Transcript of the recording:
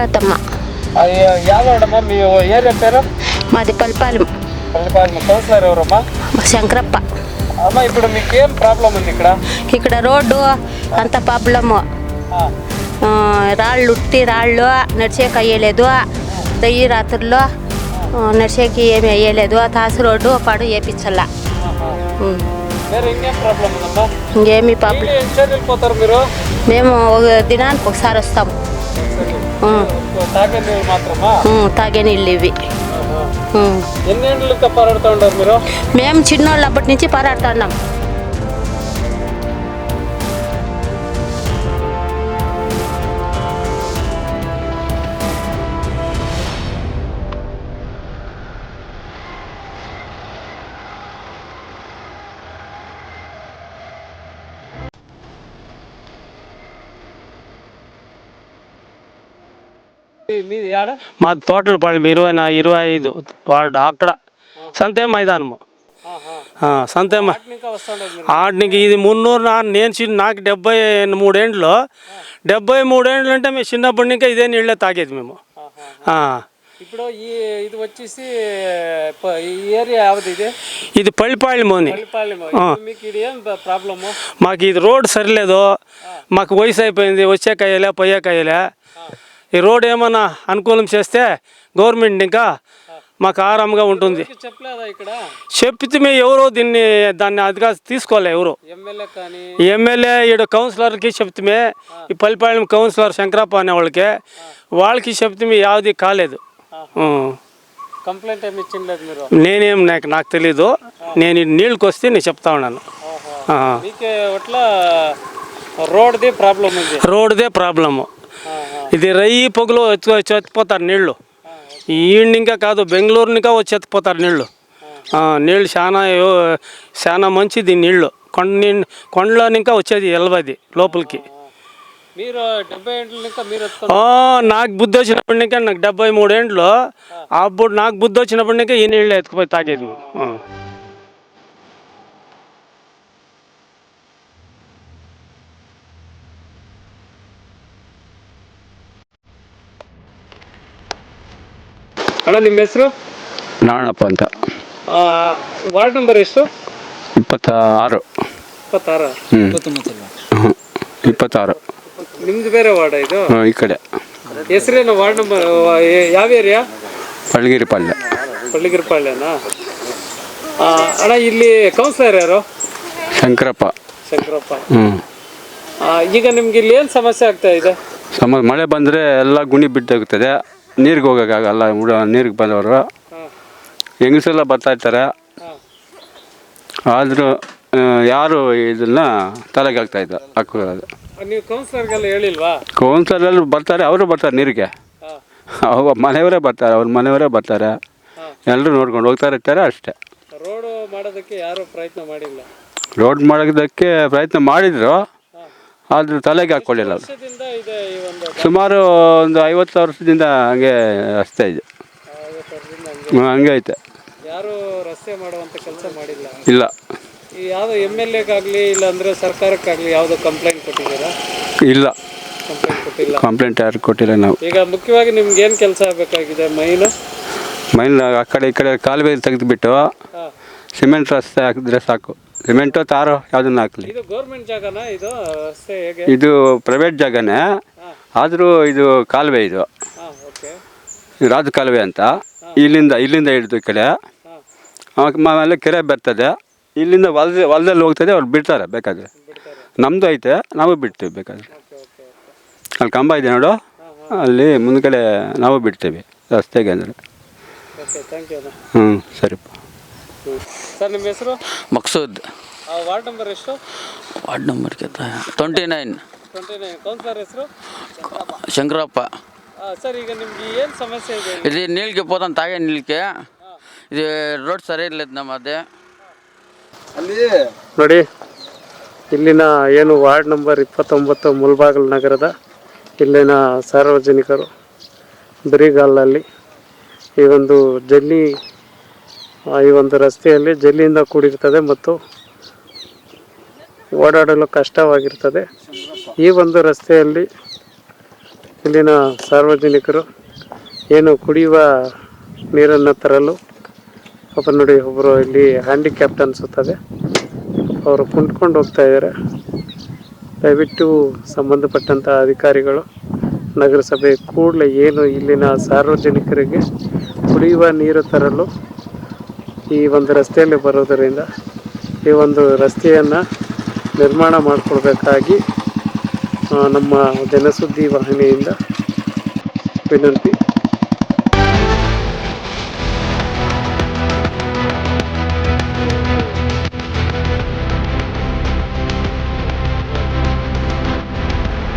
భారతమ్మ. ಯಾವ వార్డమ్మా మీ ఏరియా పేరు? మాది పల్లిపాలెం. కౌన్సిలర్ ఎవరమ్మా? శంకరప్ప. అమ్మ ఇప్పుడు మీకు ఏం ప్రాబ్లం ఉంది ఇక్కడ? ఇక్కడ రోడ్డు అంత ప్రాబ్లము. రాళ్ళు నడిచేకి అయ్యలేదు. దయ్యి రాత్రుల్లో నడిచేకి ఏమి అయ్యలేదు. తాసు రోడ్డు పాడు వేయించాల. ఇంకేమి ప్రాబ్లం. మేము ఒక దినానికి ఒకసారి వస్తాము. తాగే నీళ్ళు ఇవి. మేము చిన్నోళ్ళు అప్పటి నుంచి పోరాడుతున్నాం. మా తోటలపాళెం 25 వార్డు అక్కడ సంతే మైదానము. సంతే ఆడికి ఇది 300. నేను నాకు 73 ఏండ్లు. 73 ఏండ్లు అంటే మేము చిన్నప్పటి నుంచి ఇదే నీళ్ళే తాగేది మేము. ఇప్పుడు ఇది వచ్చేసి ఈ ఏరియా యావది ఇది పల్లిపాళెం అని. మాకు ఇది రోడ్ సరిలేదు. మాకు వయసు అయిపోయింది. వచ్చేకాయలే పోయేకాయలే. ఈ రోడ్ ఏమన్నా అనుకూలం చేస్తే గవర్నమెంట్ ఇంకా మాకు ఆరాంగా ఉంటుంది. చెప్పితే ఎవరు దాన్ని అదిగా తీసుకోలే. ఎవరు ఎమ్మెల్యే ఈడ కౌన్సిలర్కి చెప్తే, ఈ పల్లిపాళెం కౌన్సిలర్ శంకరప్ప అనే వాళ్ళకి చెప్తే యావది కాలేదు. కంప్లైంట్ ఏమి ఇచ్చిండలేదు మీరు? నేనేం నాకు తెలీదు. నేను నీళ్ళకి వస్తే నేను చెప్తా ఉన్నాను. రోడ్దే ప్రాబ్లము. ఇది రయ్యి పొగలు వచ్చేపోతారు నీళ్ళు. ఈయన ఇంకా కాదు, బెంగళూరు ఇంకా వచ్చి ఎత్తిపోతారు నీళ్ళు. నీళ్ళు చాలా మంచిది నీళ్ళు. కొండలో ఇంకా వచ్చేది ఎలవది లోపలికి. నాకు బుద్ధి వచ్చినప్పటికీ, నాకు 73 ఏండ్లు. అప్పుడు నాకు బుద్ధి వచ్చినప్పటికీ ఈ నీళ్ళు ఎత్తుకుపోయి తాగేది. ಅಣ್ಣ ನಿಮ್ಮ ಹೆಸರು? ನಾಣಪ್ಪ ಅಂತ. ವಾರ್ಡ್ ನಂಬರ್ ಎಷ್ಟು? 26. 26. ನಿಮ್ದು ಬೇರೆ ವಾರ್ಡ್ ಇದು? ಈ ಕಡೆ. ಹೆಸರೇನು ವಾರ್ಡ್ ನಂಬರ್? ಯಾವ ಏರಿಯಾ? ಪಳ್ಳಿಗಿರಿಪಾಳ್ಯನಾ? ಅಣ್ಣ ಇಲ್ಲಿ ಕೌನ್ಸಿಲರ್ ಯಾರು? ಶಂಕರಪ್ಪ. ಈಗ ನಿಮ್ಗೆ ಇಲ್ಲಿ ಏನು ಸಮಸ್ಯೆ ಆಗ್ತಾ ಇದೆ? ಮಳೆ ಬಂದರೆ ಎಲ್ಲ ಗುಣಿ ಬಿಟ್ಟೋಗ್ತದೆ. ನೀರಿಗೆ ಹೋಗೋಕ್ಕಾಗಲ್ಲ. ನೀರಿಗೆ ಬಂದವರು ಹೆಂಗಸೆಲ್ಲ ಬರ್ತಾ ಇರ್ತಾರೆ. ಆದರೂ ಯಾರು ಇದನ್ನ ತಲೆಗೆ ಹಾಕ್ತಾಯಿದ್ದ ಹಾಕೋದು. ನೀವು ಕೌನ್ಸಿಲರ್ಗೆಲ್ಲ ಹೇಳಿಲ್ವಾ? ಕೌನ್ಸಿಲರ್ ಬರ್ತಾರೆ, ಅವರು ಬರ್ತಾರೆ ನೀರಿಗೆ. ಮನೆಯವರೇ ಬರ್ತಾರೆ. ಎಲ್ಲರೂ ನೋಡ್ಕೊಂಡು ಹೋಗ್ತಾ ಇರ್ತಾರೆ ಅಷ್ಟೇ. ರೋಡ್ ಮಾಡೋದಕ್ಕೆ ಯಾರು ಪ್ರಯತ್ನ ಮಾಡಿಲ್ಲ? ರೋಡ್ ಮಾಡೋದಕ್ಕೆ ಪ್ರಯತ್ನ ಮಾಡಿದ್ರು, ಆದರೂ ತಲೆಗೆ ಹಾಕ್ಕೊಳ್ಳಿಲ್ಲ ಅವರು. ಸುಮಾರು ಒಂದು 50 ವರ್ಷದಿಂದ ಹಂಗೆ ರಸ್ತೆ ಇದೆ. ಹಂಗೆ ಐತೆ. ಯಾರು ರಸ್ತೆ ಮಾಡುವಂಥ ಕೆಲಸ ಮಾಡಿಲ್ಲ? ಇಲ್ಲ. ಯಾವುದೋ MLAಗಾಗಲಿ ಇಲ್ಲ ಅಂದರೆ ಸರ್ಕಾರಕ್ಕಾಗಲಿ ಯಾವುದೋ ಕಂಪ್ಲೇಂಟ್ ಕೊಟ್ಟಿದ್ದೀರಾ? ಇಲ್ಲ, ಕಂಪ್ಲೇಂಟ್ ಕೊಟ್ಟಿಲ್ಲ. ಕಂಪ್ಲೇಂಟ್ ಯಾರು ಕೊಟ್ಟಿಲ್ಲ ನಾವು. ಈಗ ಮುಖ್ಯವಾಗಿ ನಿಮ್ಗೆ ಏನು ಕೆಲಸ ಆಗಬೇಕಾಗಿದೆ? ಮೈನ್ ಆ ಕಡೆ ಈ ಕಡೆ ಕಾಲುವೆ ತೆಗೆದುಬಿಟ್ಟು ಸಿಮೆಂಟ್ ರಸ್ತೆ ಹಾಕಿದ್ರೆ ಸಾಕು. ಸಿಮೆಂಟು ತಾರೋ ಯಾವುದನ್ನ ಹಾಕಲಿ. ಇದು ಗೌರ್ಮೆಂಟ್ ಜಾಗನಾ? ಇದು ರಸ್ತೆ ಹೇಗೆ? ಇದು ಪ್ರೈವೇಟ್ ಜಾಗನೇ, ಆದರೂ ಇದು ಕಾಲುವೆ. ಇದು ರಾಜ ಕಾಲುವೆ ಅಂತ. ಇಲ್ಲಿಂದ ಹಿಡಿದು ಈ ಕಡೆ ಆಮೇಲೆ ಕೆರೆ ಬರ್ತದೆ. ಇಲ್ಲಿಂದ ಹೊಲದಲ್ಲಿ ಹೋಗ್ತದೆ. ಅವ್ರು ಬಿಡ್ತಾರೆ ಬೇಕಾದರೆ. ನಮ್ಮದು ಐತೆ, ನಾವು ಬಿಡ್ತೀವಿ ಬೇಕಾದರೆ. ಅಲ್ಲಿ ಕಂಬ ಇದೆ ನೋಡು, ಅಲ್ಲಿ ಮುಂದ್ಗಡೆ ನಾವು ಬಿಡ್ತೀವಿ ರಸ್ತೆಗೆ ಅಂದರೆ. ಸರಿಪ್ಪ. ಸರ್ ನಿಮ್ಮ ಹೆಸರು? ಮಕ್ಸೂದ್. ವಾರ್ಡ್ ನಂಬರ್ ಎಷ್ಟು? Ward number 29. ಕೌನ್ಸಿಲರ್ ಹೆಸರು? ಶಂಕರಪ್ಪ. ಸರ್ ಈಗ ನಿಮ್ಗೆ ಏನು ಸಮಸ್ಯೆ ಇದೆ? ಇದು ನೀಳ್ಗೆ పోతాం తాగే నీళ్ళకి. ఇది రోడ్ సరి లేదు ನಮ್ಮದೇ. ನೋಡಿ, ಇಲ್ಲಿನ ಏನು ವಾರ್ಡ್ ನಂಬರ್ 29 ಮುಳಬಾಗಿಲು ನಗರದ ಇಲ್ಲಿನ ಸಾರ್ವಜನಿಕರು ಬರಿಗಾಲಲ್ಲಿ ಈ ಒಂದು ಜಲ್ಲಿ, ಈ ಒಂದು ರಸ್ತೆಯಲ್ಲಿ ಜಲ್ಲಿಯಿಂದ ಕೂಡಿರ್ತದೆ ಮತ್ತು ಓಡಾಡಲು ಕಷ್ಟವಾಗಿರ್ತದೆ. ಈ ಒಂದು ರಸ್ತೆಯಲ್ಲಿ ಇಲ್ಲಿನ ಸಾರ್ವಜನಿಕರು ಏನು ಕುಡಿಯುವ ನೀರನ್ನು ತರಲು ಪಾಪ ನೋಡಿ ಒಬ್ಬರು ಇಲ್ಲಿ ಹ್ಯಾಂಡಿಕ್ಯಾಪ್ಟ್ ಅನಿಸುತ್ತದೆ, ಅವರು ಕುಂತ್ಕೊಂಡು ಹೋಗ್ತಾ ಇದ್ದಾರೆ. ದಯವಿಟ್ಟು ಸಂಬಂಧಪಟ್ಟಂಥ ಅಧಿಕಾರಿಗಳು ನಗರಸಭೆ ಕೂಡಲೇ ಏನು ಇಲ್ಲಿನ ಸಾರ್ವಜನಿಕರಿಗೆ ಕುಡಿಯುವ ನೀರು ತರಲು ಈ ಒಂದು ರಸ್ತೆಯಲ್ಲಿ ಬರೋದರಿಂದ ಈ ಒಂದು ರಸ್ತೆಯನ್ನು ನಿರ್ಮಾಣ ಮಾಡಿಕೊಡ್ಬೇಕಾಗಿ ನಮ್ಮ ಜನಸುದ್ದಿ ವಾಹಿನಿಯಿಂದ ವಿನಂತಿ.